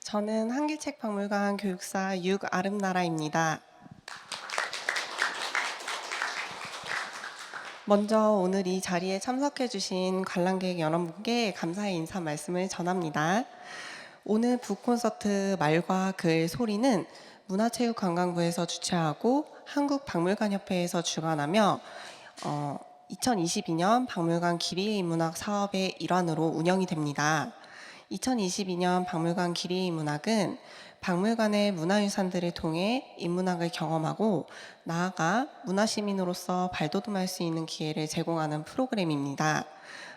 저는 한길책박물관 교육사 육아름나라입니다. 먼저 오늘 이 자리에 참석해 주신 관람객 여러분께 감사의 인사 말씀을 전합니다. 오늘 북콘서트 말과 글 소리는 문화체육관광부에서 주최하고 한국박물관협회에서 주관하며 2022년 박물관 기리의 인문학 사업의 일환으로 운영이 됩니다. 2022년 박물관 기리의 인문학은 박물관의 문화유산들을 통해 인문학을 경험하고 나아가 문화시민으로서 발돋움할 수 있는 기회를 제공하는 프로그램입니다.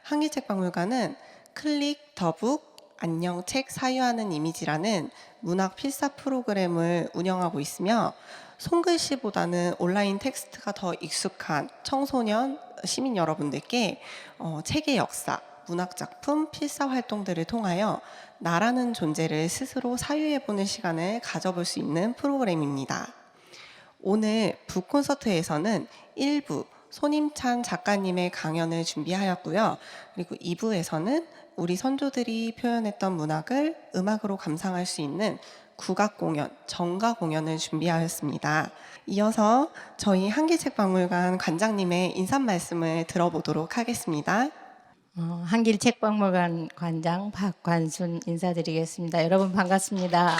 한길책박물관은 클릭 더북 안녕 책 사유하는 이미지라는 문학 필사 프로그램을 운영하고 있으며 손글씨보다는 온라인 텍스트가 더 익숙한 청소년, 시민 여러분들께 책의 역사, 문학작품, 필사 활동들을 통하여 나라는 존재를 스스로 사유해보는 시간을 가져볼 수 있는 프로그램입니다. 오늘 북콘서트에서는 1부 손임찬 작가님의 강연을 준비하였고요. 그리고 2부에서는 우리 선조들이 표현했던 문학을 음악으로 감상할 수 있는 국악 공연, 정가 공연을 준비하였습니다. 이어서 저희 한길책박물관 관장님의 인사 말씀을 들어보도록 하겠습니다. 한길책박물관 관장 박관순 인사드리겠습니다. 여러분 반갑습니다.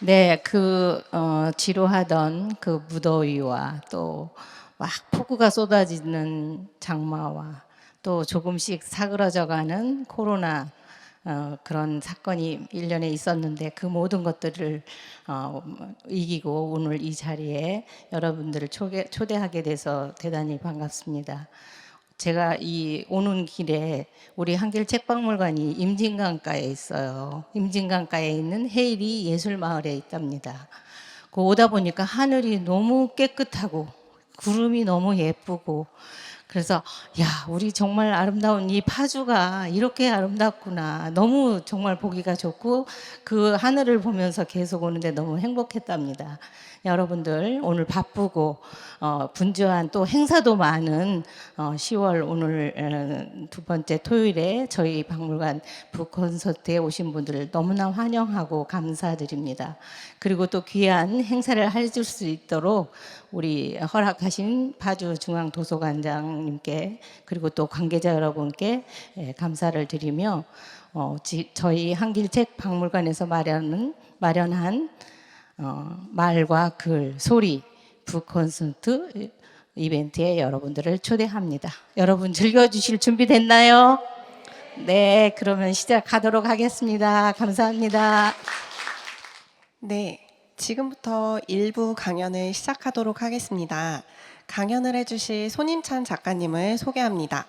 네, 지루하던 그 무더위와 또 막 폭우가 쏟아지는 장마와 또 조금씩 사그러져가는 코로나 그런 사건이 1년에 있었는데 그 모든 것들을 이기고 오늘 이 자리에 여러분들을 초대하게 돼서 대단히 반갑습니다. 제가 이 오는 길에 우리 한길책박물관이 임진강가에 있어요. 임진강가에 있는 해일이 예술마을에 있답니다. 그 오다 보니까 하늘이 너무 깨끗하고 구름이 너무 예쁘고 그래서 야, 우리 정말 아름다운 이 파주가 이렇게 아름답구나. 너무 정말 보기가 좋고 그 하늘을 보면서 계속 오는데 너무 행복했답니다. 여러분들 오늘 바쁘고 분주한 또 행사도 많은 10월 오늘 두 번째 토요일에 저희 박물관 북콘서트에 오신 분들을 너무나 환영하고 감사드립니다. 그리고 또 귀한 행사를 해줄 수 있도록 우리 허락하신 파주중앙도서관장님께 그리고 또 관계자 여러분께 감사를 드리며 저희 한길책박물관에서 마련한 말과 글, 소리, 북콘서트 이벤트에 여러분들을 초대합니다. 여러분 즐겨주실 준비 됐나요? 네, 그러면 시작하도록 하겠습니다. 감사합니다. 네, 지금부터 1부 강연을 시작하도록 하겠습니다. 강연을 해주실 손임찬 작가님을 소개합니다.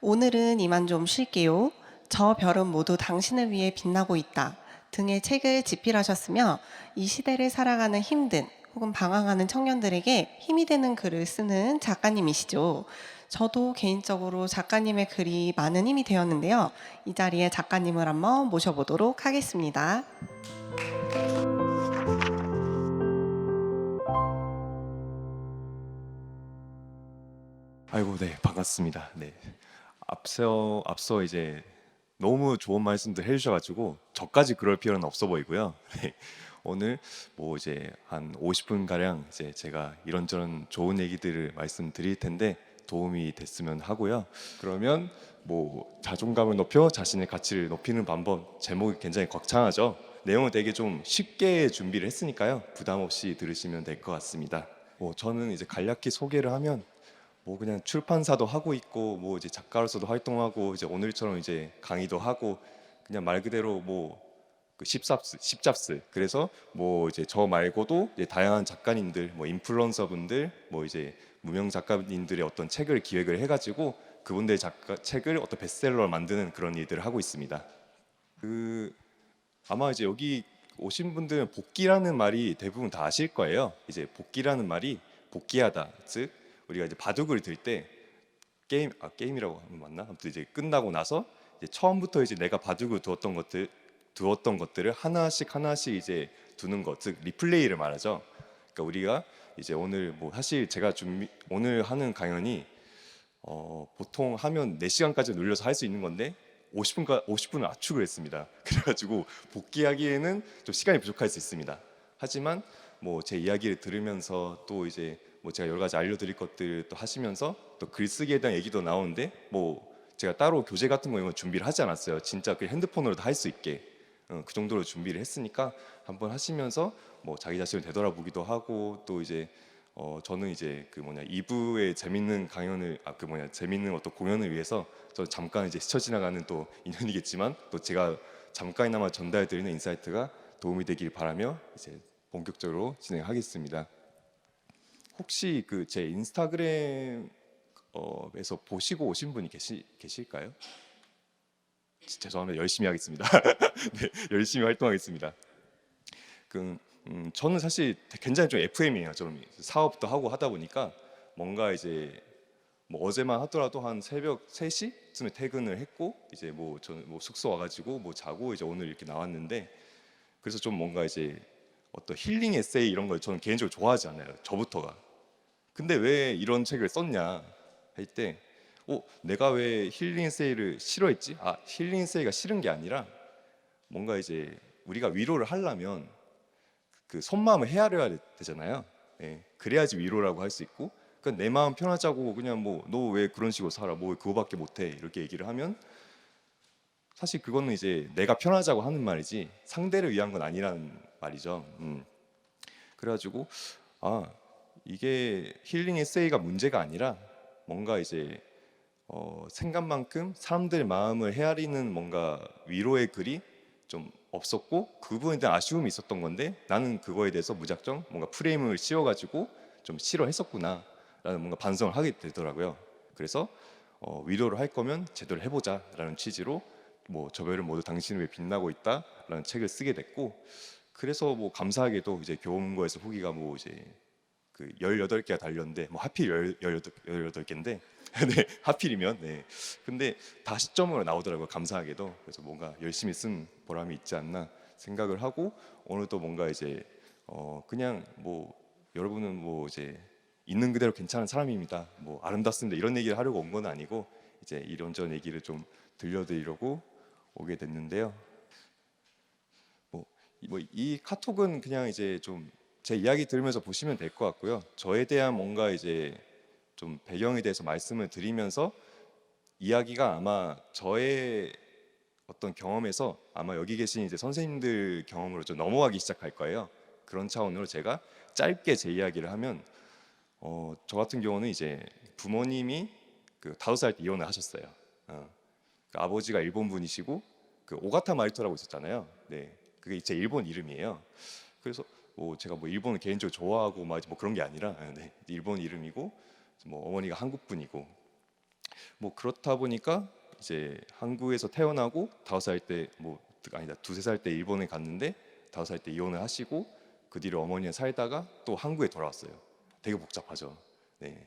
오늘은 이만 좀 쉴게요. 저 별은 모두 당신을 위해 빛나고 있다 등의 책을 집필하셨으며 이 시대를 살아가는 힘든 혹은 방황하는 청년들에게 힘이 되는 글을 쓰는 작가님이시죠. 저도 개인적으로 작가님의 글이 많은 힘이 되었는데요. 이 자리에 작가님을 한번 모셔보도록 하겠습니다. 아이고, 네, 반갑습니다. 네. 앞서 이제 너무 좋은 말씀들 해주셔가지고 저까지 그럴 필요는 없어 보이고요. 네. 오늘 뭐 이제 한 50분 가량 이제 제가 이런저런 좋은 얘기들을 말씀드릴 텐데 도움이 됐으면 하고요. 그러면 뭐 자존감을 높여 자신의 가치를 높이는 방법, 제목이 굉장히 거창하죠. 내용은 되게 좀 쉽게 준비를 했으니까요. 부담 없이 들으시면 될 것 같습니다. 저는 이제 간략히 소개를 하면 그냥 출판사도 하고 있고 이제 작가로서도 활동하고 이제 오늘처럼 이제 강의도 하고 그냥 말 그대로 그 십잡스 그래서 이제 저 말고도 이제 다양한 작가님들 인플루언서분들 이제 무명 작가님들의 어떤 책을 기획을 해가지고 그분들의 책을 어떤 베스트셀러를 만드는 그런 일들을 하고 있습니다. 아마 이제 여기 오신 분들은 복귀라는 말이 대부분 다 아실 거예요. 이제 복귀라는 말이 복귀하다, 즉 우리가 이제 바둑을 들 때 게임이라고 하면 맞나? 아무튼 이제 끝나고 나서 이제 처음부터 이제 내가 바둑을 두었던 것들을 하나씩 이제 두는 것, 즉 리플레이를 말하죠. 그러니까 우리가 이제 오늘 사실 제가 오늘 하는 강연이 보통 하면 4시간까지 눌려서 할 수 있는 건데 50분을 압축을 했습니다. 그래가지고 복귀하기에는 좀 시간이 부족할 수 있습니다. 하지만 뭐 제 이야기를 들으면서 또 이제 뭐 제가 여러 가지 알려드릴 것들 또 하시면서 또 글쓰기에 대한 얘기도 나오는데 뭐 제가 따로 교재 같은 거 이런 거 준비를 하지 않았어요. 진짜 그 핸드폰으로 다 할 수 있게 그 정도로 준비를 했으니까 한번 하시면서 뭐 자기 자신을 되돌아보기도 하고 또 이제 저는 이제 그 뭐냐 2부의 재밌는 강연을 그 뭐냐 재밌는 어떤 공연을 위해서 저 잠깐 이제 스쳐 지나가는 또 인연이겠지만 또 제가 잠깐이나마 전달드리는 인사이트가 도움이 되길 바라며 이제 본격적으로 진행하겠습니다. 혹시 그 제 인스타그램에서 보시고 오신 분이 계실까요? 죄송합니다. 열심히 하겠습니다. 네, 열심히 활동하겠습니다. 저는 사실 굉장히 좀 FM이에요. 좀 사업도 하고 하다 보니까 뭔가 이제 뭐 어제만 하더라도 한 새벽 3시쯤에 퇴근을 했고 이제 뭐 저는 뭐 숙소 와가지고 뭐 자고 이제 오늘 이렇게 나왔는데 그래서 좀 뭔가 이제 어떤 힐링 에세이 이런 걸 저는 개인적으로 좋아하지 않아요. 저부터가. 근데 왜 이런 책을 썼냐 할 때, 내가 왜 힐링 에세이를 싫어했지? 힐링 에세이가 싫은 게 아니라 뭔가 이제 우리가 위로를 하려면 그 속마음을 헤아려야 되잖아요. 예, 그래야지 위로라고 할 수 있고, 그러니까 내 마음 편하자고 그냥 뭐 너 왜 그런 식으로 살아, 뭐 왜 그거밖에 못해 이렇게 얘기를 하면 사실 그거는 이제 내가 편하자고 하는 말이지 상대를 위한 건 아니라는 말이죠. 그래가지고 이게 힐링 에세이가 문제가 아니라 뭔가 이제 생각만큼 사람들 마음을 헤아리는 뭔가 위로의 글이 좀 없었고 그 부분에 대한 아쉬움이 있었던 건데 나는 그거에 대해서 무작정 뭔가 프레임을 씌워가지고 좀 싫어했었구나 라는 뭔가 반성을 하게 되더라고요. 그래서 위로를 할 거면 제대로 해보자 라는 취지로 뭐 저별은 모두 당신을 위해 빛나고 있다 라는 책을 쓰게 됐고, 그래서 뭐 감사하게도 이제 교보문고에서 후기가 뭐 이제 그 18개가 달렸는데 뭐 하필 18개인데 네, 하필이면 네. 근데 다 시점으로 나오더라고요. 감사하게도. 그래서 뭔가 열심히 쓴 보람이 있지 않나 생각을 하고 오늘 또 뭔가 이제 그냥 뭐 여러분은 뭐 이제 있는 그대로 괜찮은 사람입니다. 뭐 아름답습니다. 이런 얘기를 하려고 온 건 아니고 이제 이런저런 얘기를 좀 들려드리려고 오게 됐는데요. 뭐 이 카톡은 그냥 이제 좀 제 이야기 들으면서 보시면 될 것 같고요. 저에 대한 뭔가 이제 좀 배경에 대해서 말씀을 드리면서 이야기가 아마 저의 어떤 경험에서 아마 여기 계신 이제 선생님들 경험으로 좀 넘어가기 시작할 거예요. 그런 차원으로 제가 짧게 제 이야기를 하면 저 같은 경우는 이제 부모님이 그 5살 때 이혼을 하셨어요. 그 아버지가 일본 분이시고 그 오가타 마리토라고 있었잖아요. 네, 그게 제 일본 이름이에요. 그래서 뭐 제가 뭐 일본을 개인적으로 좋아하고 뭐 그런 게 아니라 네, 일본 이름이고 뭐 어머니가 한국 분이고 뭐 그렇다 보니까 이제 한국에서 태어나고 5살 때 뭐 아니다 2~3살 때 일본에 갔는데 5살 때 이혼을 하시고 그 뒤로 어머니가 살다가 또 한국에 돌아왔어요. 되게 복잡하죠. 네.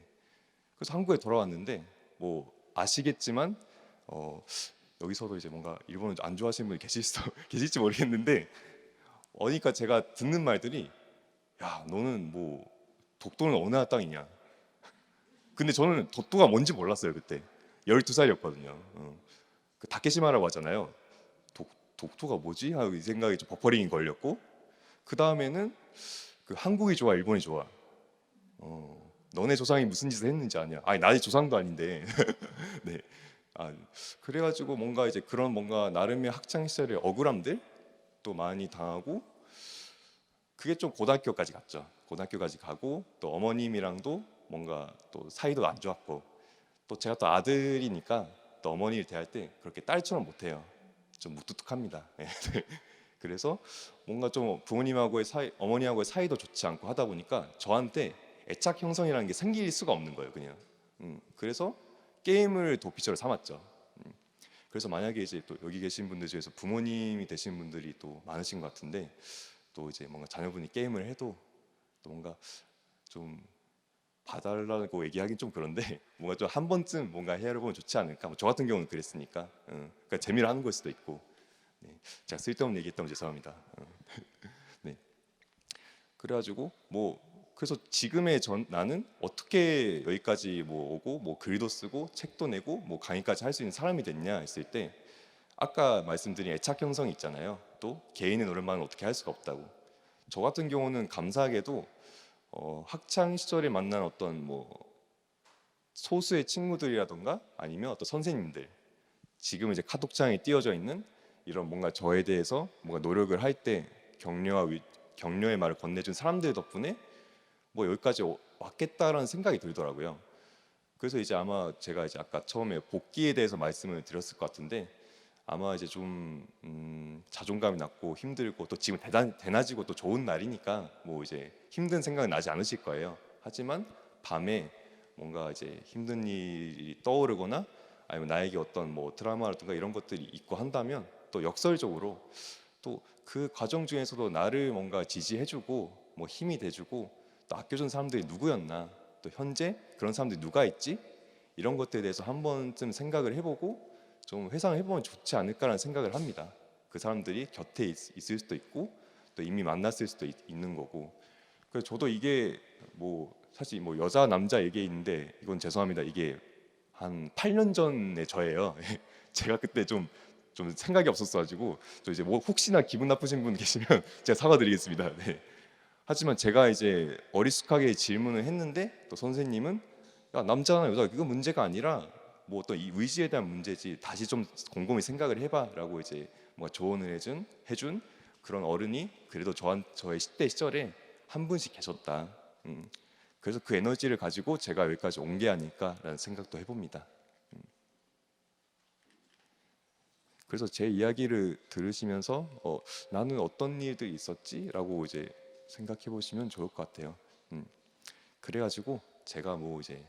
그래서 한국에 돌아왔는데 뭐 아시겠지만 여기서도 이제 뭔가 일본을 안 좋아하시는 분이 계실지 모르겠는데 어니까 제가 듣는 말들이 야 너는 뭐 독도는 어느 나라 땅이냐. 근데 저는 독도가 뭔지 몰랐어요 그때. 12살이었거든요. 그 다케시마라고 하잖아요. 독도가 뭐지? 하고 이 생각이 좀 버퍼링이 걸렸고 그 다음에는 그 한국이 좋아 일본이 좋아. 너네 조상이 무슨 짓을 했는지 아냐? 아니 나의 조상도 아닌데. 네. 그래가지고 뭔가 이제 그런 뭔가 나름의 학창 시절의 억울함들 또 많이 당하고 그게 좀 고등학교까지 갔죠. 고등학교까지 가고 또 어머님이랑도 뭔가 또 사이도 안 좋았고 또 제가 또 아들이니까 또 어머니를 대할 때 그렇게 딸처럼 못해요. 좀 무뚝뚝합니다. 네. 그래서 뭔가 좀 부모님하고의 사이, 어머니하고의 사이도 좋지 않고 하다 보니까 저한테 애착 형성이라는 게 생길 수가 없는 거예요, 그냥. 그래서 게임을 도피처를 삼았죠. 그래서 만약에 이제 또 여기 계신 분들 중에서 부모님이 되신 분들이 또 많으신 것 같은데 또 이제 뭔가 자녀분이 게임을 해도 또 뭔가 좀 봐달라고 얘기하긴 좀 그런데 뭔가 좀 한 번쯤 뭔가 헤아려보면 좋지 않을까. 뭐저 같은 경우는 그랬으니까. 그러니까 재미로 하는 걸 수도 있고. 네. 제가 쓸데없는 얘기했다면 죄송합니다. 네. 그래가지고 뭐 그래서 지금의 나는 어떻게 여기까지 뭐 오고 뭐 글도 쓰고 책도 내고 뭐 강의까지 할 수 있는 사람이 됐냐 했을 때 아까 말씀드린 애착 형성이 있잖아요. 또 개인의 노력만은 어떻게 할 수가 없다고. 저 같은 경우는 감사하게도 학창 시절에 만난 어떤 뭐 소수의 친구들이라던가 아니면 어떤 선생님들, 지금 이제 카톡창에 띄어져 있는 이런 뭔가 저에 대해서 뭔가 노력을 할 때 격려의 말을 건네준 사람들 덕분에 뭐 여기까지 왔겠다라는 생각이 들더라고요. 그래서 이제 아마 제가 이제 아까 처음에 복귀에 대해서 말씀을 드렸을 것 같은데, 아마 이제 좀 자존감이 낮고 힘들고 또 지금 대낮이고 또 좋은 날이니까 뭐 이제 힘든 생각은 나지 않으실 거예요. 하지만 밤에 뭔가 이제 힘든 일이 떠오르거나 아니면 나에게 어떤 뭐 트라우마라든가 이런 것들이 있고 한다면 또 역설적으로 또 그 과정 중에서도 나를 뭔가 지지해주고 뭐 힘이 돼주고 또 아껴준 사람들이 누구였나, 또 현재 그런 사람들이 누가 있지, 이런 것들에 대해서 한 번쯤 생각을 해보고 좀 회상을 해보면 좋지 않을까라는 생각을 합니다. 그 사람들이 곁에 있을 수도 있고 또 이미 만났을 수도 있는 거고. 그래서 저도 이게 뭐 사실 뭐 여자 남자 얘기인데 이건 죄송합니다. 이게 한 8년 전의 저예요. 제가 그때 좀 생각이 없었어가지고 또 이제 뭐 혹시나 기분 나쁘신 분 계시면 제가 사과드리겠습니다. 네. 하지만 제가 이제 어리숙하게 질문을 했는데 또 선생님은 야, 남자나 여자 그거 문제가 아니라 뭐 어떤 이 의지에 대한 문제지, 다시 좀 곰곰이 생각을 해봐라고 이제 뭔가 조언을 해준 그런 어른이 그래도 저의 10대 시절에 한 분씩 계셨다. 그래서 그 에너지를 가지고 제가 여기까지 온 게 아닐까라는 생각도 해봅니다. 그래서 제 이야기를 들으시면서 나는 어떤 일들이 있었지라고 이제 생각해 보시면 좋을 것 같아요. 그래가지고 제가 뭐 이제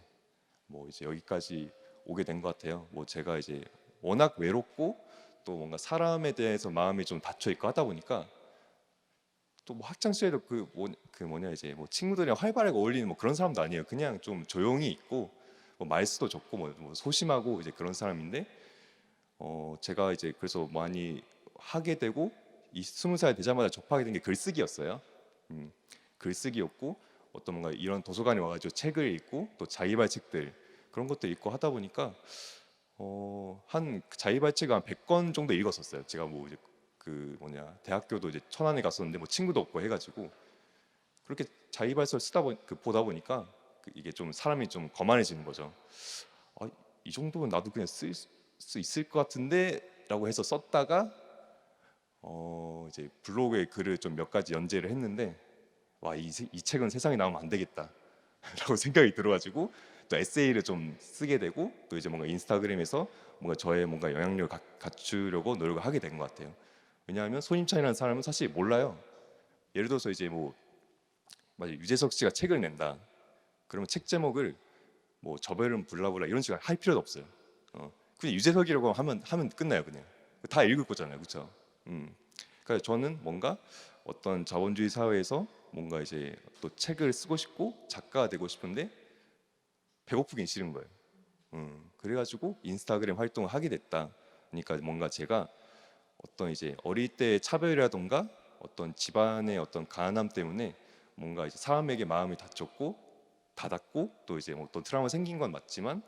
여기까지 오게 된 것 같아요. 뭐 제가 이제 워낙 외롭고 또 뭔가 사람에 대해서 마음이 좀 닫혀 있고 하다 보니까 또 뭐 학창 시절에도 그 뭐냐 이제 뭐 친구들이랑 활발하게 어울리는 뭐 그런 사람도 아니에요. 그냥 좀 조용히 있고 뭐 말수도 적고 뭐 소심하고 이제 그런 사람인데, 제가 이제 그래서 많이 하게 되고 이 20살 되자마자 접하게 된 게 글쓰기였어요. 음, 글쓰기였고 어떤 뭔가 이런 도서관에 와가지고 책을 읽고 또 자기발책들 그런 것들 읽고 하다 보니까 한 자기발책을 한 100권 정도 읽었었어요. 제가 뭐 이제 그 뭐냐 대학교도 이제 천안에 갔었는데 뭐 친구도 없고 해가지고 그렇게 자기발서를 보다 보니까 이게 좀 사람이 좀 거만해지는 거죠. 이 정도면 나도 그냥 쓸 수 있을 것 같은데라고 해서 썼다가 이제 블로그에 글을 좀 몇 가지 연재를 했는데 이 책은 세상에 나오면 안 되겠다라고 생각이 들어가지고 또 에세이를 좀 쓰게 되고 또 이제 뭔가 인스타그램에서 뭔가 저의 뭔가 영향력을 갖추려고 노력을 하게 된 것 같아요. 왜냐하면 손임찬이라는 사람은 사실 몰라요. 예를 들어서 이제 뭐 맞아 유재석 씨가 책을 낸다. 그러면 책 제목을 뭐 저별은 불라불라 이런 식으로 할 필요도 없어요. 그냥 유재석이라고 하면 끝나요. 그냥 다 읽을 거잖아요, 그렇죠? 그러니까 저는 뭔가 어떤 자본주의 사회에서 뭔가 이제 또 책을 쓰고 싶고 작가가 되고 싶은데 배고프긴 싫은 거예요. 그래가지고 인스타그램 활동을 하게 됐다. 그러니까 뭔가 제가 어떤 이제 어릴 때 차별이라던가 어떤 집안의 어떤 가난함 때문에 뭔가 이제 사람에게 마음이 닫았고 또 이제 어떤 트라우마 생긴 건 맞지만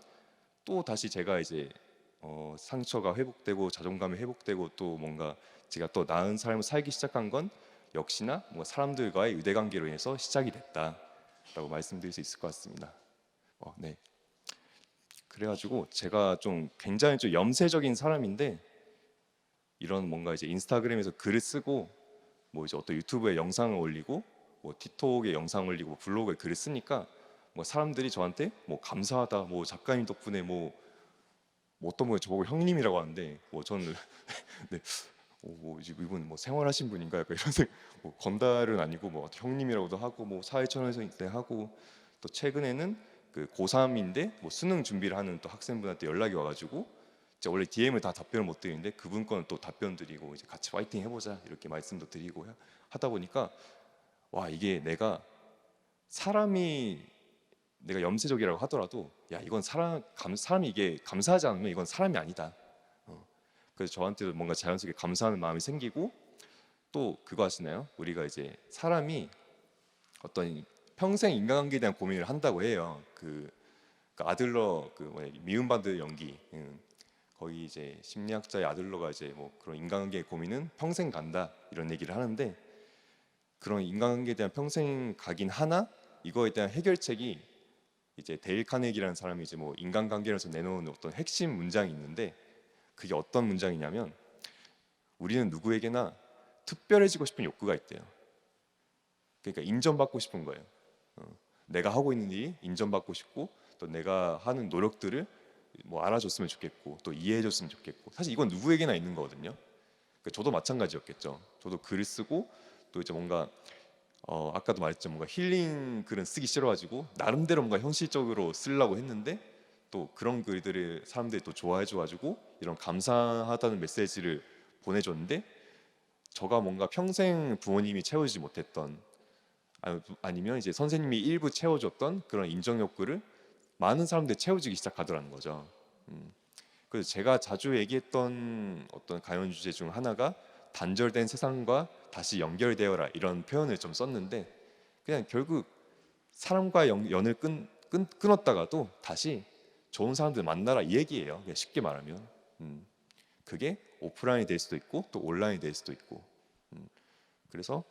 또 다시 제가 이제 상처가 회복되고 자존감이 회복되고 또 뭔가 제가 또 나은 삶을 살기 시작한 건 역시나 뭔가 사람들과의 유대관계로 인해서 시작이 됐다라고 말씀드릴 수 있을 것 같습니다. 네. 그래가지고 제가 좀 굉장히 좀 염세적인 사람인데 이런 뭔가 이제 인스타그램에서 글을 쓰고 뭐 이제 어떤 유튜브에 영상을 올리고 뭐 틱톡에 영상 올리고 블로그에 글을 쓰니까 뭐 사람들이 저한테 뭐 감사하다 뭐 작가님 덕분에 뭐 어떤 분이 저보고 형님이라고 하는데 뭐 저는 네, 뭐 이분 뭐 생활하신 분인가 약간 이런 뭐 건달은 아니고 뭐 형님이라고도 하고 뭐 사회초년생 하고 또 최근에는 그 고3인데 뭐 수능 준비를 하는 또 학생분한테 연락이 와가지고 제가 원래 DM을 다 답변을 못 드리는데 그분 거는 또 답변 드리고 이제 같이 파이팅 해보자 이렇게 말씀도 드리고 하다 보니까 이게 사람이 내가 염세적이라고 하더라도 이건 사람이 이게 감사하지 않으면 이건 사람이 아니다. 그래서 저한테도 뭔가 자연스럽게 감사하는 마음이 생기고 또 그거 아시나요? 우리가 이제 사람이 어떤 평생 인간관계에 대한 고민을 한다고 해요. 그 아들러 그 미움받는 연기. 거의 이제 심리학자의 아들러가 이제 뭐 그런 인간관계의 고민은 평생 간다 이런 얘기를 하는데, 그런 인간관계에 대한 평생 가긴 하나 이거에 대한 해결책이 이제 데일 카네기라는 사람이 이제 뭐 인간관계에서 내놓은 어떤 핵심 문장이 있는데, 그게 어떤 문장이냐면 우리는 누구에게나 특별해지고 싶은 욕구가 있대요. 그러니까 인정받고 싶은 거예요. 내가 하고 있는 일이 인정받고 싶고, 또 내가 하는 노력들을 뭐 알아줬으면 좋겠고, 또 이해해줬으면 좋겠고. 사실 이건 누구에게나 있는 거거든요. 그러니까 저도 마찬가지였겠죠. 저도 글을 쓰고 또 이제 뭔가 아까도 말했죠. 뭔가 힐링 글은 쓰기 싫어가지고 나름대로 뭔가 현실적으로 쓰려고 했는데, 또 그런 글들을 사람들이 또 좋아해줘가지고 이런 감사하다는 메시지를 보내줬는데, 저가 뭔가 평생 부모님이 채워주지 못했던, 아니면 이제 선생님이 일부 채워줬던 그런 인정 욕구를 많은 사람들이 채워주기 시작하더라는 거죠. 그래서 제가 자주 얘기했던 어떤 강연 주제 중 하나가 단절된 세상과 다시 연결되어라 이런 표현을 좀 썼는데, 그냥 결국 사람과 연을 끊었다가도 다시 좋은 사람들 만나라 이 얘기예요. 그냥 쉽게 말하면. 그게 오프라인이 될 수도 있고 또 온라인이 될 수도 있고. 그래서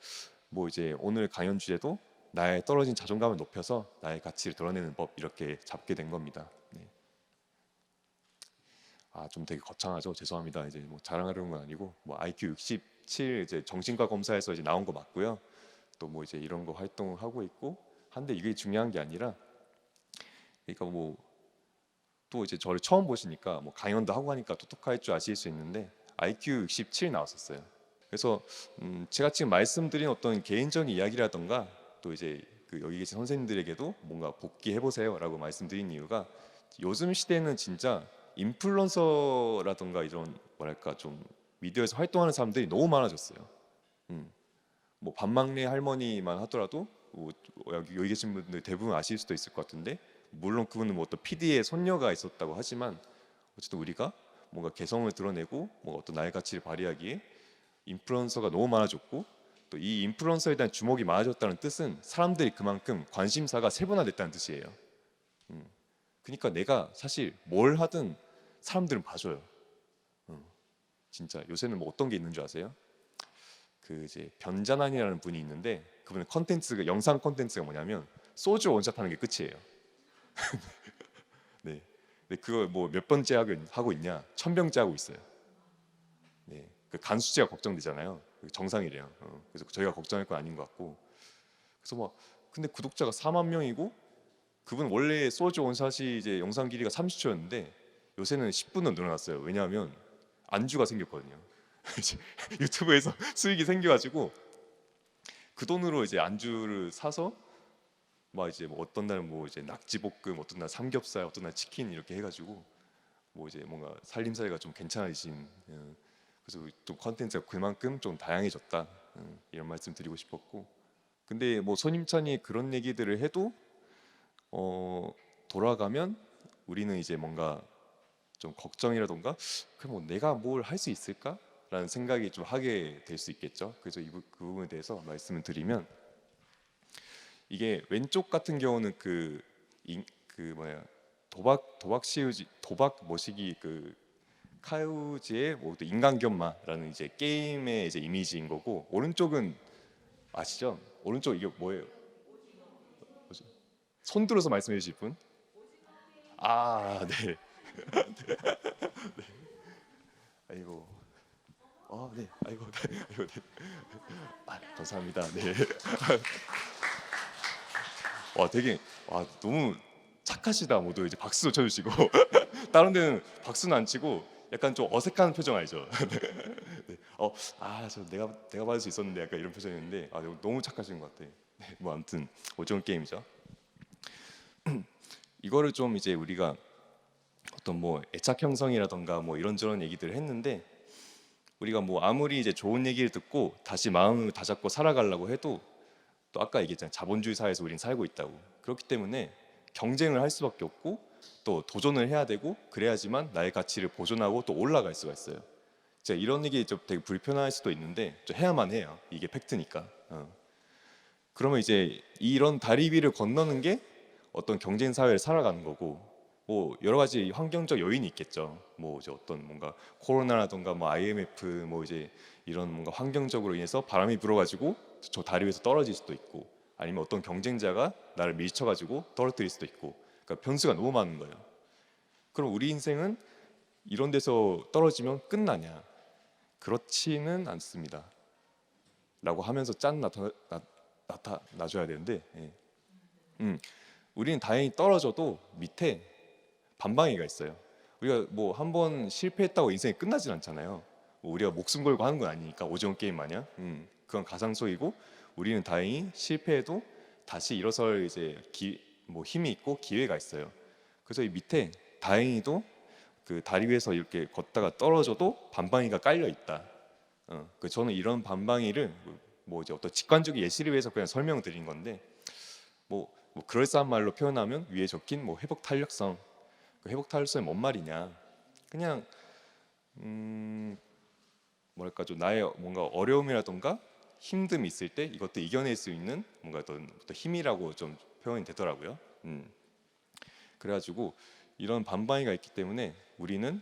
뭐 이제 오늘 강연 주제도 나의 떨어진 자존감을 높여서 나의 가치를 드러내는 법 이렇게 잡게 된 겁니다. 네. 좀 되게 거창하죠. 죄송합니다. 이제 뭐 자랑하려는 건 아니고, 뭐 IQ 67 이제 정신과 검사에서 이제 나온 거 맞고요. 또 뭐 이제 이런 거 활동하고 있고 한데, 이게 중요한 게 아니라, 그러니까 뭐 또 이제 저를 처음 보시니까 뭐 강연도 하고 하니까 똑똑할 줄 아실 수 있는데 IQ 67 나왔었어요. 그래서 제가 지금 말씀드린 어떤 개인적인 이야기라던가, 또 이제 그 여기 계신 선생님들에게도 뭔가 복귀해 보세요라고 말씀드린 이유가, 요즘 시대는 진짜 인플루언서라던가 이런 뭐랄까 좀 미디어에서 활동하는 사람들이 너무 많아졌어요. 뭐 반막내 할머니만 하더라도 뭐 여기 계신 분들 대부분 아실 수도 있을 것 같은데, 물론 그분은 뭐 어떤 PD의 손녀가 있었다고 하지만 어쨌든 우리가 뭔가 개성을 드러내고 뭔가 어떤 나의 가치를 발휘하기에 인플루언서가 너무 많아졌고, 또 이 인플루언서에 대한 주목이 많아졌다는 뜻은 사람들이 그만큼 관심사가 세분화됐다는 뜻이에요. 그러니까 내가 사실 뭘 하든 사람들은 봐줘요. 진짜 요새는 뭐 어떤 게 있는 줄 아세요? 그 이제 변자난이라는 분이 있는데, 그분의 컨텐츠가, 영상 컨텐츠가 뭐냐면 소주 원샷 하는 게 끝이에요. 네. 근데 그거 뭐 몇 번째 하고 있냐? 1000병째 하고 있어요. 네. 그 간 수치가 걱정되잖아요. 정상이래요. 그래서 저희가 걱정할 건 아닌 것 같고. 그래서 막 근데 구독자가 4만 명이고, 그분 원래 소주 원샷이 이제 영상 길이가 30초였는데 요새는 10분은 늘어났어요. 왜냐하면 안주가 생겼거든요. 유튜브에서 수익이 생겨가지고 그 돈으로 이제 안주를 사서 막 이제 뭐 어떤 날은 뭐 이제 낙지볶음, 어떤 날 삼겹살, 어떤 날 치킨 이렇게 해가지고 뭐 이제 뭔가 살림살이가 좀 괜찮아지신, 그래서 또 컨텐츠가 그만큼 좀 다양해졌다, 이런 말씀 드리고 싶었고. 근데 뭐 손임찬이 그런 얘기들을 해도 돌아가면 우리는 이제 뭔가 좀 걱정이라던가, 그럼 뭐 내가 뭘 할 수 있을까라는 생각이 좀 하게 될 수 있겠죠. 그래서 그 부분에 대해서 말씀을 드리면, 이게 왼쪽 같은 경우는 그 뭐야 도박 시우지 도박 머시기 그 카우지의 뭐 인간견마라는 이제 게임의 이제 이미지인 거고, 오른쪽은 아시죠? 오른쪽 이게 뭐예요? 뭐죠? 손 들어서 말씀해 주실 분? 네. 아이고. 네. 아이고. 네. 아이고. 네. 감사합니다. 네. 되게 너무 착하시다. 모두 이제 박수도 쳐주시고 다른 데는 박수는 안 치고 약간 좀 어색한 표정 알죠? 네. 저 내가 받을 수 있었는데 약간 이런 표정이었는데, 너무 착하신 것 같아. 네. 뭐 아무튼 오징어 게임이죠. 이거를 좀 이제 우리가 어떤 뭐 애착 형성이라던가 뭐 이런저런 얘기들을 했는데, 우리가 뭐 아무리 이제 좋은 얘기를 듣고 다시 마음을 다잡고 살아가려고 해도, 또 아까 얘기했잖아요. 자본주의 사회에서 우린 살고 있다고. 그렇기 때문에 경쟁을 할 수밖에 없고 또 도전을 해야 되고, 그래야지만 나의 가치를 보존하고 또 올라갈 수가 있어요. 제가 이런 얘기 좀 되게 불편할 수도 있는데 좀 해야만 해요. 이게 팩트니까. 그러면 이제 이런 다리 위를 건너는 게 어떤 경쟁 사회를 살아가는 거고, 뭐 여러 가지 환경적 요인이 있겠죠. 뭐 이제 어떤 뭔가 코로나라던가 뭐 IMF 뭐 이제 이런 뭔가 환경적으로 인해서 바람이 불어가지고 저 다리 위에서 떨어질 수도 있고, 아니면 어떤 경쟁자가 나를 밀쳐가지고 떨어뜨릴 수도 있고, 그러니까 변수가 너무 많은 거예요. 그럼 우리 인생은 이런 데서 떨어지면 끝나냐? 그렇지는 않습니다. 라고 하면서 짠 나타나줘야 되는데, 예. 우리는 다행히 떨어져도 밑에 반방이가 있어요. 우리가 뭐 한 번 실패했다고 인생이 끝나진 않잖아요. 뭐 우리가 목숨 걸고 하는 건 아니니까, 오징어 게임 마냥. 그건 가상속이고, 우리는 다행히 실패해도 다시 일어설 이제 뭐 힘이 있고 기회가 있어요. 그래서 이 밑에 다행히도 그 다리 위에서 이렇게 걷다가 떨어져도 반방이가 깔려 있다. 저는 이런 반방이를 뭐 이제 어떤 직관적인 예시를 위해서 그냥 설명드린 건데, 뭐 그럴싸한 말로 표현하면 위에 적힌 뭐 회복 탄력성. 그 회복 탄력성이 뭔 말이냐? 그냥 뭐랄까 좀 나의 뭔가 어려움이라던가 힘듦이 있을 때 이것도 이겨낼 수 있는 뭔가 어떤 힘이라고 좀 표현이 되더라고요. 그래가지고 이런 반방이가 있기 때문에 우리는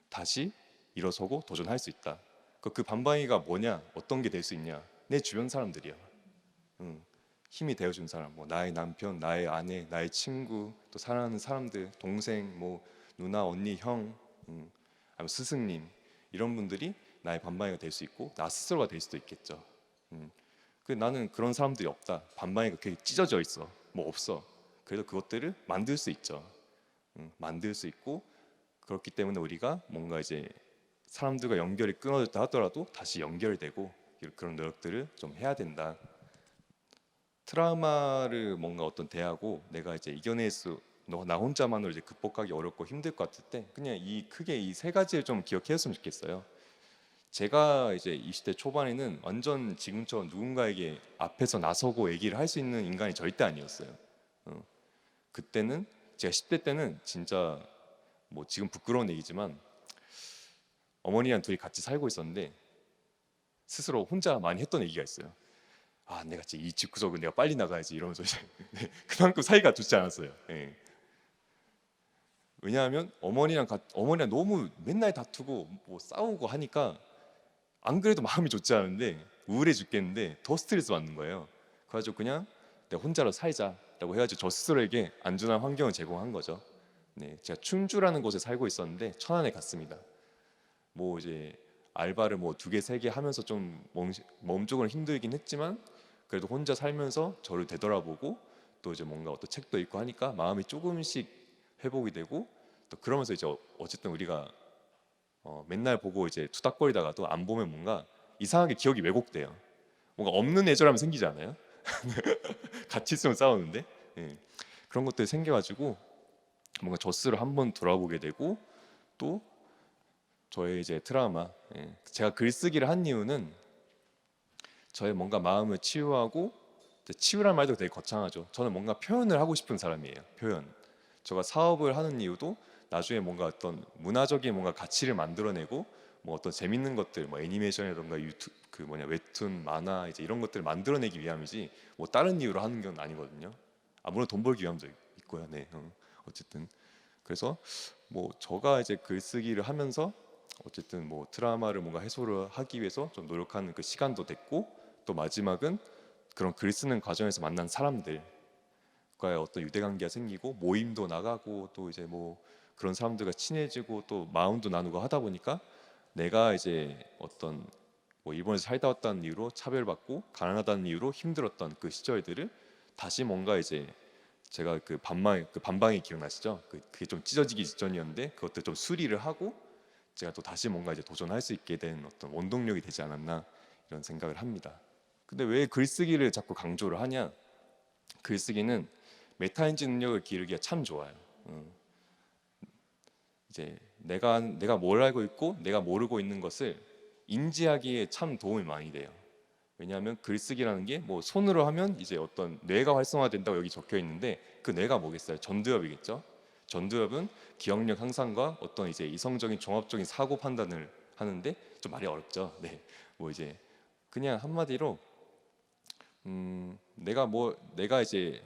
다시 일어서고 도전할 수 있다. 그 반방이가 뭐냐? 어떤 게 될 수 있냐? 내 주변 사람들이야. 힘이 되어준 사람, 뭐 나의 남편, 나의 아내, 나의 친구, 또 사랑하는 사람들, 동생, 뭐 누나, 언니, 형, 아니면 스승님, 이런 분들이 나의 반방이가 될 수 있고 나 스스로가 될 수도 있겠죠. 나는 그런 사람들이 없다. 반방이가 그렇게 찢어져 있어. 뭐 없어. 그래도 그것들을 만들 수 있죠. 만들 수 있고, 그렇기 때문에 우리가 뭔가 이제 사람들과 연결이 끊어졌다 하더라도 다시 연결되고, 그런 노력들을 좀 해야 된다. 트라우마를 뭔가 어떤 대하고 내가 이제 이겨낼 나 혼자만으로 이제 극복하기 어렵고 힘들 것 같을 때 그냥 크게 이 세 가지를 좀 기억했으면 좋겠어요. 제가 이제 20대 초반에는 완전 지금처럼 누군가에게 앞에서 나서고 얘기를 할 수 있는 인간이 절대 아니었어요. 그때는 제가 10대 때는 진짜 뭐 지금 부끄러운 얘기지만 어머니랑 둘이 같이 살고 있었는데 스스로 혼자 많이 했던 얘기가 있어요. 아, 내가 진짜 이 집구석은 내가 빨리 나가야지 이러면서 이제 그만큼 사이가 좋지 않았어요. 예. 왜냐하면 어머니랑 너무 맨날 다투고 뭐 싸우고 하니까 안 그래도 마음이 좋지 않은데 우울해 죽겠는데 더 스트레스 받는 거예요. 그래가지고 그냥 내가 혼자로 살자라고 해가지고 저 스스로에게 안전한 환경을 제공한 거죠. 네, 제가 충주라는 곳에 살고 있었는데 천안에 갔습니다. 뭐 이제 알바를 뭐 2개, 3개 하면서 좀 몸쪽으로 힘들긴 했지만 그래도 혼자 살면서 저를 되돌아보고 또 이제 뭔가 어떤 책도 읽고 하니까 마음이 조금씩 회복이 되고, 또 그러면서 이제 어쨌든 우리가 맨날 보고 이제 투닥거리다가도 안 보면 뭔가 이상하게 기억이 왜곡돼요. 뭔가 없는 애절함이 생기지 않아요? 같이 있으면 싸우는데. 예. 그런 것들이 생겨가지고 뭔가 저 스스로 한번 돌아보게 되고, 또 저의 이제 트라우마, 제가 글쓰기를 한 이유는 저의 뭔가 마음을 치유하고, 치유란 말도 되게 거창하죠. 저는 뭔가 표현을 하고 싶은 사람이에요. 표현. 제가 사업을 하는 이유도 나중에 뭔가 어떤 문화적인 뭔가 가치를 만들어내고, 뭐 어떤 재밌는 것들, 뭐 애니메이션이라던가 유튜브 웹툰, 만화 이제 이런 것들을 만들어내기 위함이지 뭐 다른 이유로 하는 건 아니거든요. 아, 물론 돈 벌기 위함도 있고요. 네, 어쨌든 그래서 뭐 저가 이제 글쓰기를 하면서 어쨌든 뭐 트라우마를 뭔가 해소를 하기 위해서 좀 노력하는 그 시간도 됐고, 또 마지막은 그런 글 쓰는 과정에서 만난 사람들과의 어떤 유대관계가 생기고 모임도 나가고 또 이제 뭐 그런 사람들과 친해지고 또 마음도 나누고 하다 보니까 내가 이제 어떤 뭐 일본에서 살다 왔다는 이유로 차별받고 가난하다는 이유로 힘들었던 그 시절들을 다시 뭔가 이제 제가 그 반방이 기억나시죠? 그게 좀 찢어지기 직전이었는데 그것들 좀 수리를 하고 제가 또 다시 뭔가 이제 도전할 수 있게 된 어떤 원동력이 되지 않았나 이런 생각을 합니다. 근데 왜 글쓰기를 자꾸 강조를 하냐? 글쓰기는 메타인지 능력을 기르기가 참 좋아요. 이제 내가 뭘 알고 있고 내가 모르고 있는 것을 인지하기에 참 도움이 많이 돼요. 왜냐하면 글쓰기라는 게 뭐 손으로 하면 이제 어떤 뇌가 활성화된다고 여기 적혀 있는데 그 뇌가 뭐겠어요? 전두엽이겠죠. 전두엽은 기억력 향상과 어떤 이제 이성적인 종합적인 사고 판단을 하는데 좀 말이 어렵죠. 네, 뭐 이제 그냥 한마디로 내가 이제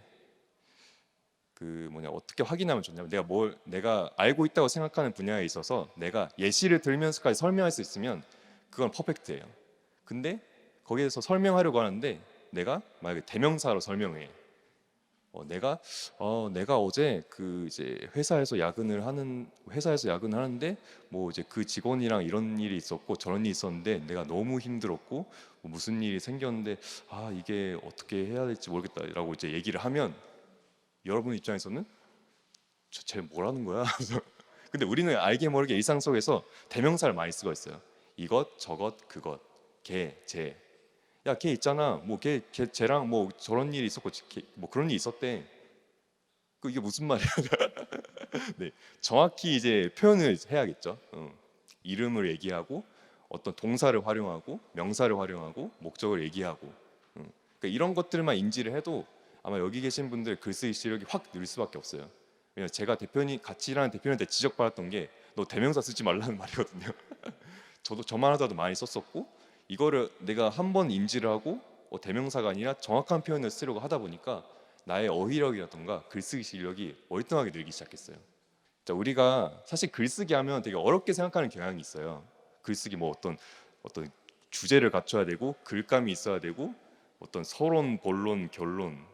그 뭐냐 어떻게 확인하면 좋냐면 내가 알고 있다고 생각하는 분야에 있어서 내가 예시를 들면서까지 설명할 수 있으면 그건 퍼펙트예요. 근데 거기에서 설명하려고 하는데 내가 만약에 대명사로 설명해. 내가 어제 그 이제 회사에서 야근을 하는데 뭐 이제 그 직원이랑 이런 일이 있었고 저런 일이 있었는데 내가 너무 힘들었고 뭐 무슨 일이 생겼는데 이게 어떻게 해야 될지 모르겠다라고 이제 얘기를 하면 여러분 입장에서는 쟤 뭐라는 거야? 근데 우리는 알게 모르게 일상 속에서 대명사를 많이 쓰고 있어요. 이것, 저것, 그것, 걔. 야, 걔 있잖아. 뭐 쟤랑 뭐 저런 일이 있었고, 뭐 그런 일이 있었대. 이게 무슨 말이야? 네, 정확히 이제 표현을 해야겠죠. 이름을 얘기하고 어떤 동사를 활용하고 명사를 활용하고 목적을 얘기하고 그러니까 이런 것들만 인지를 해도 아마 여기 계신 분들 글쓰기 실력이 확 늘 수밖에 없어요. 왜냐면 제가 같이 일하는 대표님한테 지적받았던 게 너 대명사 쓰지 말라는 말이거든요. 저도 저만 하다도 많이 썼었고 이거를 내가 한 번 인지를 하고 대명사가 아니라 정확한 표현을 쓰려고 하다 보니까 나의 어휘력이라던가 글쓰기 실력이 월등하게 늘기 시작했어요. 자, 우리가 사실 글쓰기 하면 되게 어렵게 생각하는 경향이 있어요. 글쓰기 뭐 어떤 주제를 갖춰야 되고 글감이 있어야 되고 어떤 서론, 본론, 결론.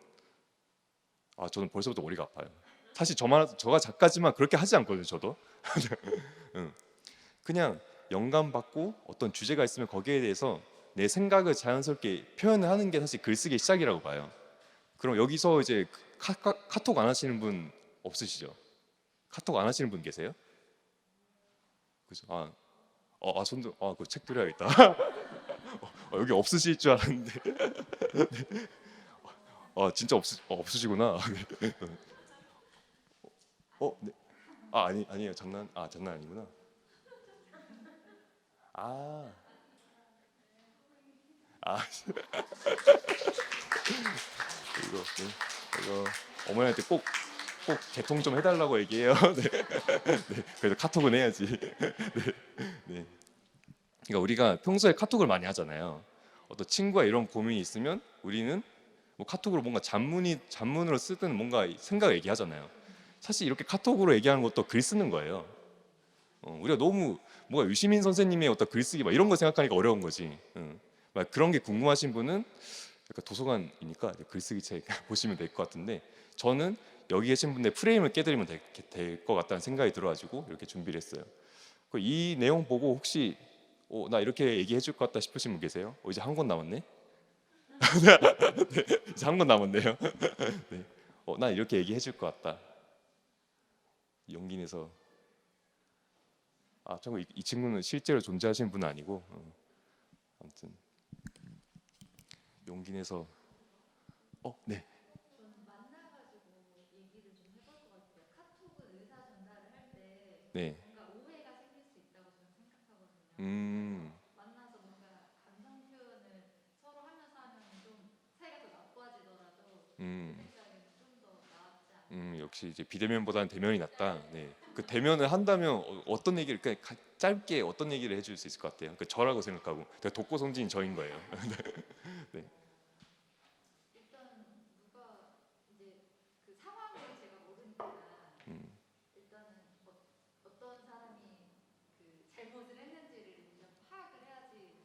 저는 벌써부터 머리가 아파요. 사실 저가 작가지만 그렇게 하지 않거든요. 저도 응. 그냥 영감 받고 어떤 주제가 있으면 거기에 대해서 내 생각을 자연스럽게 표현을 하는 게 사실 글쓰기의 시작이라고 봐요. 그럼 여기서 이제 카톡 안 하시는 분 없으시죠? 카톡 안 하시는 분 계세요? 그죠? 손도 그 책 드려야겠다. 여기 없으실 줄 알았는데 진짜 없으시구나. 네. 아니에요. 장난 아니구나. 아, 아 이거 어머니한테 꼭 개통 좀 해달라고 얘기해요. 네. 그래서 카톡은 해야지. 네. 그러니까 우리가 평소에 카톡을 많이 하잖아요. 어떤 친구가 이런 고민이 있으면 우리는 뭐 카톡으로 뭔가 잔문으로 쓰든 뭔가 생각을 얘기하잖아요. 사실 이렇게 카톡으로 얘기하는 것도 글 쓰는 거예요. 우리가 너무 뭔가 유시민 선생님의 어떤 글쓰기 막 이런 거 생각하니까 어려운 거지. 막 그런 게 궁금하신 분은 약간 도서관이니까 글쓰기 책 보시면 될 것 같은데 저는 여기 계신 분의 프레임을 깨드리면 될 것 같다는 생각이 들어가지고 이렇게 준비를 했어요. 이 내용 보고 혹시 나 이렇게 얘기해 줄 것 같다 싶으신 분 계세요? 이제 한 권 남았네? 이제 한 권 남았네요. 네. 나 이렇게 얘기해 줄 것 같다. 용기 내서 참고 이 친구는 실제로 존재하시는 분은 아니고 아무튼 용기 내서 네. 네. 음, 음, 역시 이제 비대면보다는 대면이 낫다. 네. 그 대면을 한다면 어떤 얘기를 짧게 어떤 얘기를 해줄 수 있을 것 같아요. 저라고 생각하고 독고성진이 저인 거예요. 네.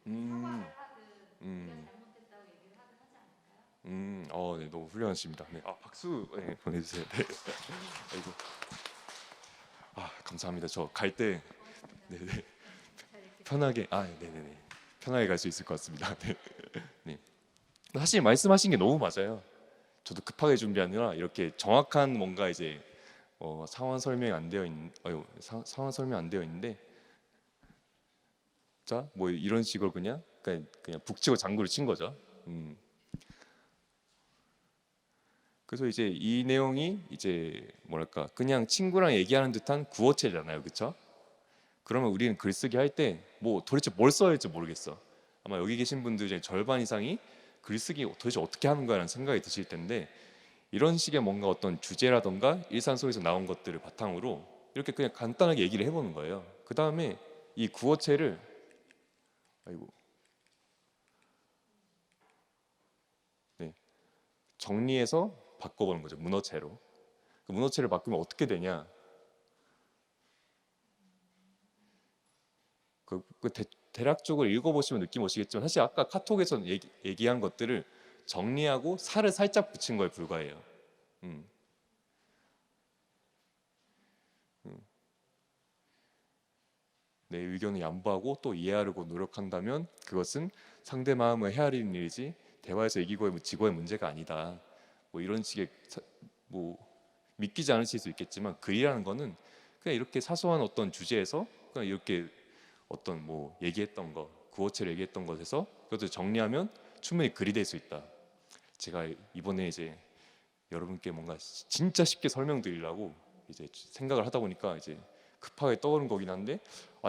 음, 음, 음, 네, 너무 훌륭하십니다. 네, 박수 네, 보내주세요. 네. 아이고, 감사합니다. 저 갈 때, 네, 네, 편하게, 네, 네, 네, 편하게 갈 수 있을 것 같습니다. 네, 네. 사실 말씀하신 게 너무 맞아요. 저도 급하게 준비하느라 이렇게 정확한 뭔가 이제 상황 설명 안 되어 상황 설명 안 되어 있는데 자, 뭐 이런 식으로 그냥 북치고 장구를 친 거죠. 음. 그래서 이제 이 내용이 이제 뭐랄까 그냥 친구랑 얘기하는 듯한 구어체잖아요, 그렇죠? 그러면 우리는 글쓰기 할 때 뭐 도대체 뭘 써야 할지 모르겠어. 아마 여기 계신 분들 중에 절반 이상이 글쓰기 도대체 어떻게 하는 거라는 생각이 드실 텐데 이런 식의 뭔가 어떤 주제라던가 일상 속에서 나온 것들을 바탕으로 이렇게 그냥 간단하게 얘기를 해보는 거예요. 그 다음에 이 구어체를 아이고 네, 정리해서 바꿔보는 거죠. 문어체로. 문어체를 바꾸면 어떻게 되냐? 대략적으로 읽어보시면 느낌 오시겠지만 사실 아까 카톡에서 얘기한 것들을 정리하고 살을 살짝 붙인 거에 불과해요. 음. 내 의견을 양보하고 또 이해하려고 노력한다면 그것은 상대 마음을 헤아리는 일이지 대화에서 이기고 지고의 문제가 아니다. 뭐 이런 식의 뭐 믿기지 않으실 수 있겠지만 글이라는 거는 그냥 이렇게 사소한 어떤 주제에서 그냥 이렇게 어떤 뭐 얘기했던 거 구어체를 얘기했던 것에서 그것을 정리하면 충분히 글이 될 수 있다. 제가 이번에 이제 여러분께 뭔가 진짜 쉽게 설명드리려고 이제 생각을 하다 보니까 이제 급하게 떠오른 거긴 한데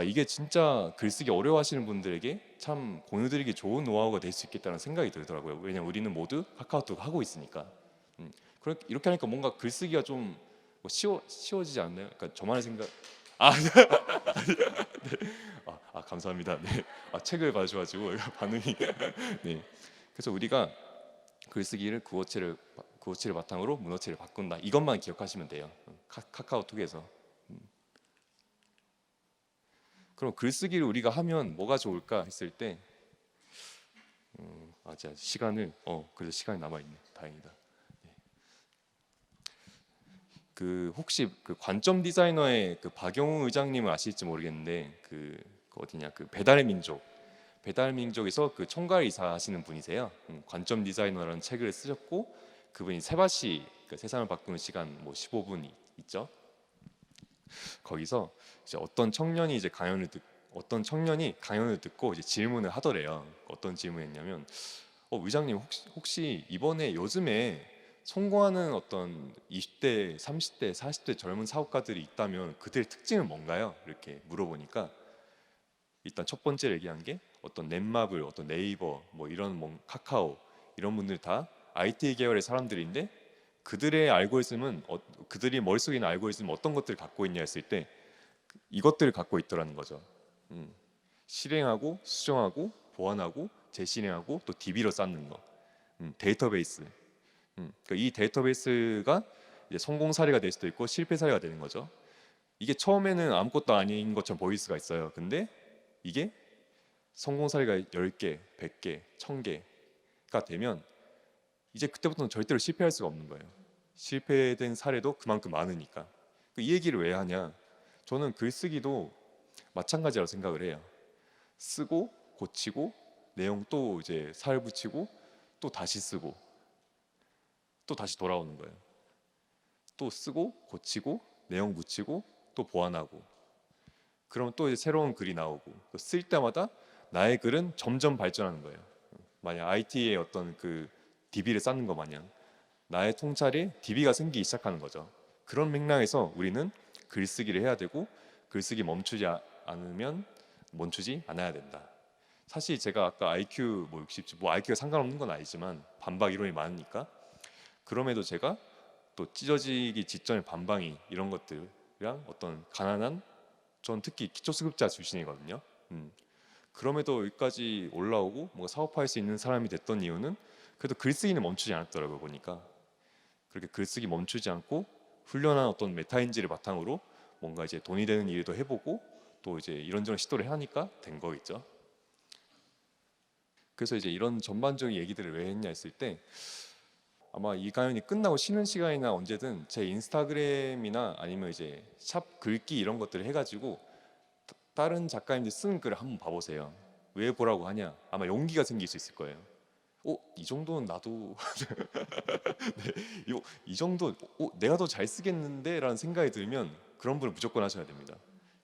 이게 진짜 글쓰기 어려워하시는 분들에게 참 공유드리기 좋은 노하우가 될 수 있겠다는 생각이 들더라고요. 왜냐면 우리는 모두 카카오톡 하고 있으니까. 이렇게 하니까 뭔가 글쓰기가 좀 뭐 쉬워지지 않나요? 그러니까 저만의 생각. 감사합니다. 네. 책을 봐주셔가지고 반응이. 네. 그래서 우리가 글쓰기를 구어체를 바탕으로 문어체를 바꾼다. 이것만 기억하시면 돼요. 카카오톡에서. 그럼 글쓰기를 우리가 하면 뭐가 좋을까 했을 때, 제가 시간을 그래도 시간이 남아 있네. 다행이다. 네. 혹시 그 관점 디자이너의 그 박영우 의장님을 아실지 모르겠는데 그 어디냐 그 배달의 민족에서 그 총괄 이사하시는 분이세요. 관점 디자이너라는 책을 쓰셨고 그분이 세바시 그 세상을 바꾸는 시간 뭐 15분 있죠. 거기서 이제 어떤 청년이 강연을 듣고 이제 질문을 하더래요. 어떤 질문했냐면 의장님 혹시 이번에 요즘에 성공하는 어떤 20대, 30대, 40대 젊은 사업가들이 있다면 그들의 특징은 뭔가요? 이렇게 물어보니까 일단 첫 번째 얘기한 게 어떤 넷마블, 어떤 네이버, 뭐 이런 카카오 이런 분들 다 IT 계열의 사람들인데 그들의 알고리즘은 그들이 머릿속에 있는 알고리즘은 어떤 것들을 갖고 있냐 했을 때 이것들을 갖고 있더라는 거죠. 실행하고 수정하고 보완하고 재실행하고 또 DB로 쌓는 거, 데이터베이스. 그러니까 이 데이터베이스가 이제 성공 사례가 될 수도 있고 실패 사례가 되는 거죠. 이게 처음에는 아무것도 아닌 것처럼 보일 수가 있어요. 근데 이게 성공 사례가 10개, 100개, 1000개가 되면 이제 그때부터는 절대로 실패할 수가 없는 거예요. 실패된 사례도 그만큼 많으니까. 이 얘기를 왜 하냐? 저는 글쓰기도 마찬가지라고 생각을 해요. 쓰고 고치고 내용 또 이제 살 붙이고 또 다시 쓰고 또 다시 돌아오는 거예요. 또 쓰고 고치고 내용 붙이고 또 보완하고 그러면 또 이제 새로운 글이 나오고 쓸 때마다 나의 글은 점점 발전하는 거예요. 만약 IT의 어떤 그 DB를 쌓는 것 마냥 나의 통찰에 DB가 생기기 시작하는 거죠. 그런 맥락에서 우리는 글쓰기를 해야 되고 글쓰기 멈추지 않아야 된다. 사실 제가 아까 IQ 뭐 60, 뭐 IQ가 상관없는 건 아니지만 반박 이론이 많으니까 그럼에도 제가 또 찢어지기 직전의 반방이 이런 것들이랑 어떤 가난한 전 특히 기초수급자 출신이거든요. 그럼에도 여기까지 올라오고 뭐 사업할 수 있는 사람이 됐던 이유는 그래도 글쓰기는 멈추지 않았더라고요. 보니까 그렇게 글쓰기 멈추지 않고 훈련한 어떤 메타인지를 바탕으로 뭔가 이제 돈이 되는 일도 해보고 또 이제 이런저런 시도를 하니까 된 거겠죠. 그래서 이제 이런 전반적인 얘기들을 왜 했냐 했을 때 아마 이 강연이 끝나고 쉬는 시간이나 언제든 제 인스타그램이나 아니면 이제 샵 글귀 이런 것들을 해가지고 다른 작가님들 쓰는 글을 한번 봐보세요. 왜 보라고 하냐? 아마 용기가 생길 수 있을 거예요. 이 정도는 나도 네, 이 정도 내가 더 잘 쓰겠는데 라는 생각이 들면 그런 분을 무조건 하셔야 됩니다.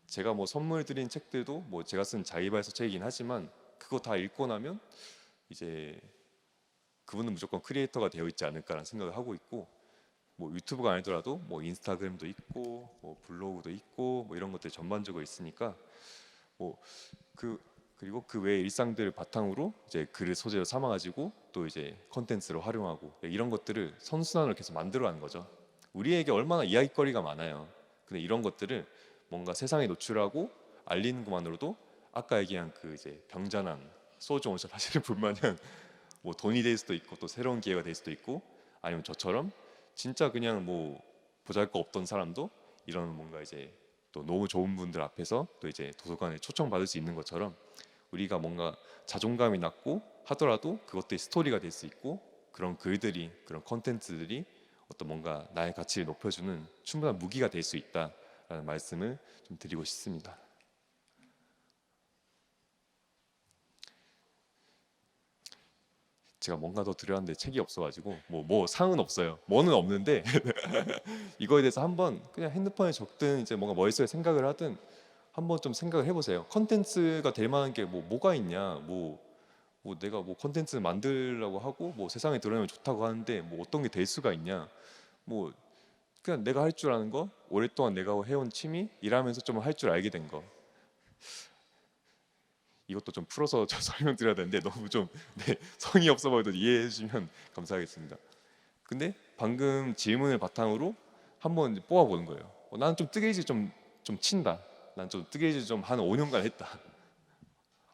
제가 뭐 선물 드린 책들도 뭐 제가 쓴 자기발서 책이긴 하지만 그거 다 읽고 나면 이제 그분은 무조건 크리에이터가 되어 있지 않을까라는 생각을 하고 있고 뭐 유튜브가 아니더라도 뭐 인스타그램도 있고 뭐 블로그도 있고 뭐 이런 것들 전반적으로 있으니까 그리고 그 외의 일상들을 바탕으로 이제 글을 소재로 삼아가지고 또 이제 컨텐츠로 활용하고 이런 것들을 선순환을 계속 만들어가는 거죠. 우리에게 얼마나 이야기거리가 많아요. 근데 이런 것들을 뭔가 세상에 노출하고 알리는 것만으로도 아까 얘기한 그 이제 병자난 소주 원샷 하시는 분 마냥 뭐 돈이 될 수도 있고 또 새로운 기회가 될 수도 있고 아니면 저처럼 진짜 그냥 뭐 보잘것 없던 사람도 이런 뭔가 이제 또 너무 좋은 분들 앞에서 또 이제 도서관에 초청받을 수 있는 것처럼 우리가 뭔가 자존감이 낮고 하더라도 그것들이 스토리가 될 수 있고 그런 글들이 그런 컨텐츠들이 어떤 뭔가 나의 가치를 높여주는 충분한 무기가 될 수 있다라는 말씀을 좀 드리고 싶습니다. 제가 뭔가 더 드렸는데 책이 없어가지고 뭐 상은 없어요. 뭐는 없는데 이거에 대해서 한번 그냥 핸드폰에 적든 이제 뭔가 머릿속에 생각을 하든 한번 좀 생각을 해보세요. 컨텐츠가 될 만한 게 뭐가 있냐? 뭐 내가 뭐 컨텐츠 만들려고 하고 뭐 세상에 드러내면 좋다고 하는데 뭐 어떤 게 될 수가 있냐? 뭐 그냥 내가 할 줄 아는 거, 오랫동안 내가 해온 취미, 일하면서 좀 할 줄 알게 된 거. 이것도 좀 풀어서 저 설명드려야 되는데 너무 좀 성의 없어 보여도 이해해 주시면 감사하겠습니다. 근데 방금 질문을 바탕으로 한번 이제 뽑아보는 거예요. 나는 좀 뜨개질 좀 친다. 난 좀 뜨개질 좀 한 5년간 했다.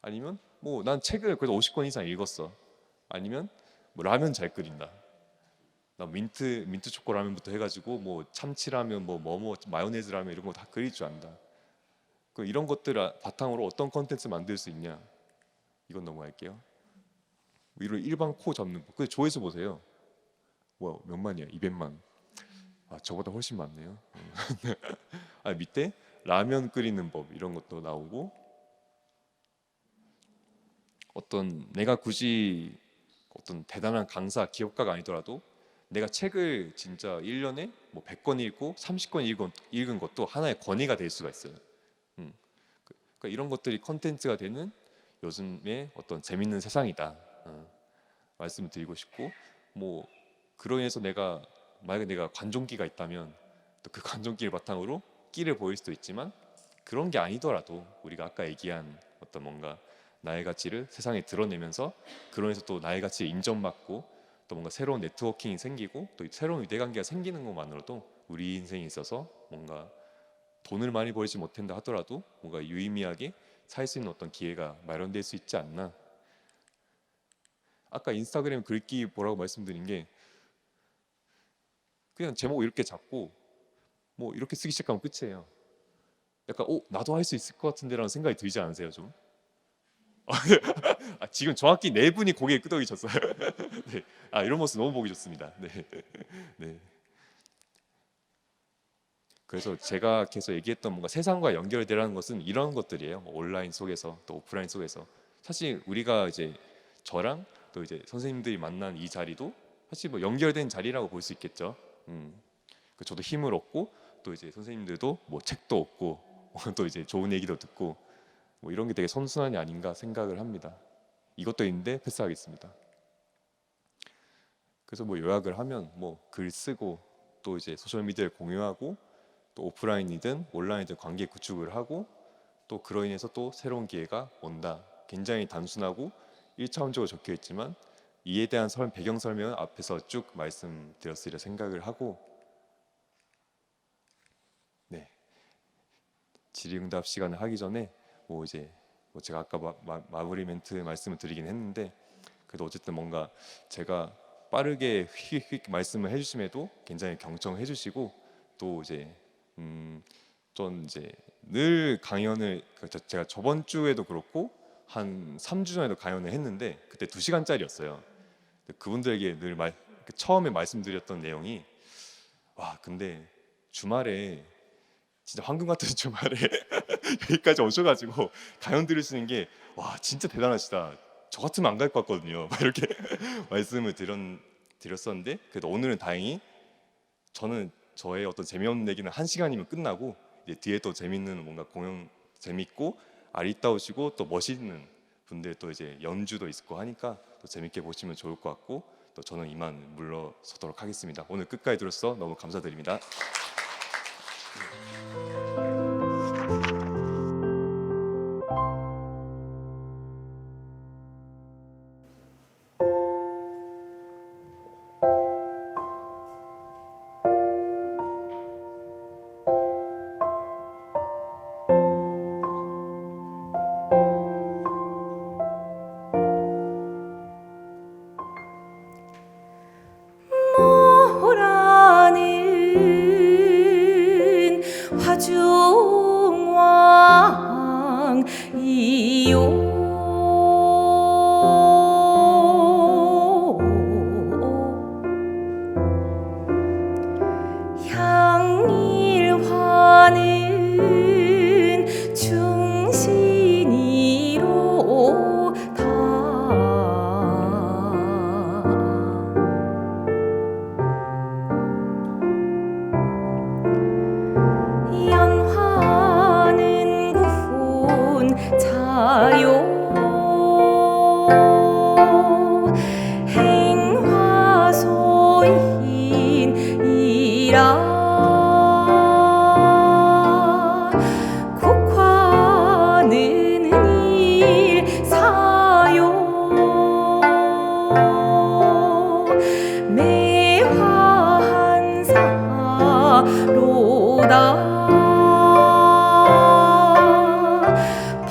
아니면 뭐 난 책을 그래도 50권 이상 읽었어. 아니면 뭐 라면 잘 끓인다. 나 민트 초코 라면부터 해가지고 뭐 참치라면 뭐 마요네즈 라면 이런 거 다 끓일 줄 안다. 그 이런 것들 바탕으로 어떤 컨텐츠 만들 수 있냐? 이건 넘어갈게요. 위로 일반 코 잡는 법. 그 조회수 보세요. 뭐 몇만이야? 200만. 아 저보다 훨씬 많네요. 아 밑에 라면 끓이는 법 이런 것도 나오고 어떤 내가 굳이 어떤 대단한 강사 기업가가 아니더라도 내가 책을 진짜 1년에 뭐 100권 읽고 30권 읽은 것도 하나의 권위가 될 수가 있어요. 음. 그러니까 이런 것들이 컨텐츠가 되는 요즘의 어떤 재밌는 세상이다. 말씀을 드리고 싶고 뭐 그로 인해서 만약에 내가 관종기가 있다면 또 그 관종기를 바탕으로 끼를 보일 수도 있지만 그런 게 아니더라도 우리가 아까 얘기한 어떤 뭔가 나의 가치를 세상에 드러내면서 그로 인해서 또 나의 가치에 인정받고 또 뭔가 새로운 네트워킹이 생기고 또 새로운 유대관계가 생기는 것만으로도 우리 인생에 있어서 뭔가 돈을 많이 벌지 못한다 하더라도 뭔가 유의미하게 살 수 있는 어떤 기회가 마련될 수 있지 않나. 아까 인스타그램 글귀 보라고 말씀드린 게 그냥 제목 이렇게 잡고 뭐 이렇게 쓰기 시작하면 끝이에요. 약간 나도 할 수 있을 것 같은데라는 생각이 들지 않으세요 좀? 지금 정확히 네 분이 고개 끄덕이셨어요. 네. 이런 모습 너무 보기 좋습니다. 네. 네. 그래서 제가 계속 얘기했던 뭔가 세상과 연결되라는 것은 이런 것들이에요. 뭐 온라인 속에서 또 오프라인 속에서 사실 우리가 이제 저랑 또 이제 선생님들이 만난 이 자리도 사실 뭐 연결된 자리라고 볼 수 있겠죠. 저도 힘을 얻고 또 이제 선생님들도 뭐 책도 얻고 또 이제 좋은 얘기도 듣고 뭐 이런 게 되게 선순환이 아닌가 생각을 합니다. 이것도 있는데 패스하겠습니다. 그래서 뭐 요약을 하면 뭐 글 쓰고 또 이제 소셜 미디어에 공유하고 또 오프라인이든 온라인이든 관계 구축을 하고 또 그로 인해서 또 새로운 기회가 온다. 굉장히 단순하고 1차원적으로 적혀 있지만 이에 대한 배경 설명은 앞에서 쭉 말씀드렸으리라 생각을 하고 네. 질의응답 시간을 하기 전에 뭐 이제 뭐 제가 아까 마무리 멘트 말씀을 드리긴 했는데 그래도 어쨌든 뭔가 제가 빠르게 휙휙 말씀을 해주심에도 굉장히 경청해 주시고 또 이제 전 이제 늘 강연을 제가 저번 주에도 그렇고 한 3주 전에도 강연을 했는데 그때 2시간짜리였어요. 그분들에게 늘 처음에 말씀드렸던 내용이 와 근데 주말에 진짜 황금 같은 주말에 여기까지 오셔가지고 강연 들으시는 게 와 진짜 대단하시다. 저 같으면 안 갈 것 같거든요. 막 이렇게 말씀을 드렸었는데 그래도 오늘은 다행히 저는 저의 어떤 재미없는 얘기는 1시간이면 끝나고 이제 뒤에 또 재밌는 뭔가 공연 재밌고 아리따우시고 또 멋있는 분들 또 이제 연주도 있고 하니까 또 재밌게 보시면 좋을 것 같고 또 저는 이만 물러서도록 하겠습니다. 오늘 끝까지 들어서 너무 감사드립니다. 모란을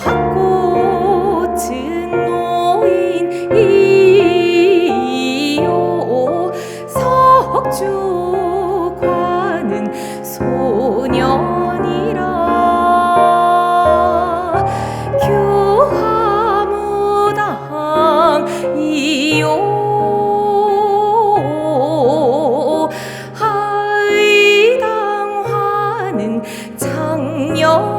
밭꽃은 노인이요 석주과는 소년이라 교화무당이요 하의당화는 장녀이로다.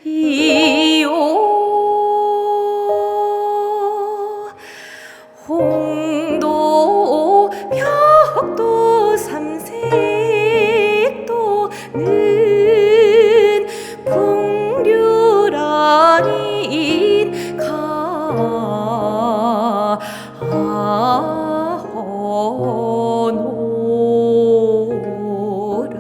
이요 홍도 벽도 삼색도는 풍류라인 가호노라.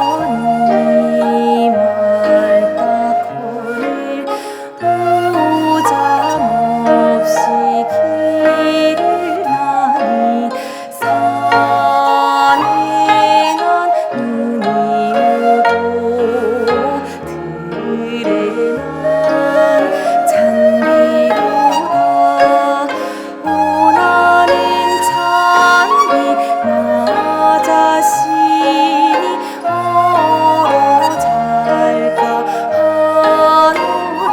북천이 말다코를 오잠없이 길을 나니 산에 난 눈이 오고 들에 난 잔디로다. 원하는 찬비 나 자신이 얼어 잘까 하노라.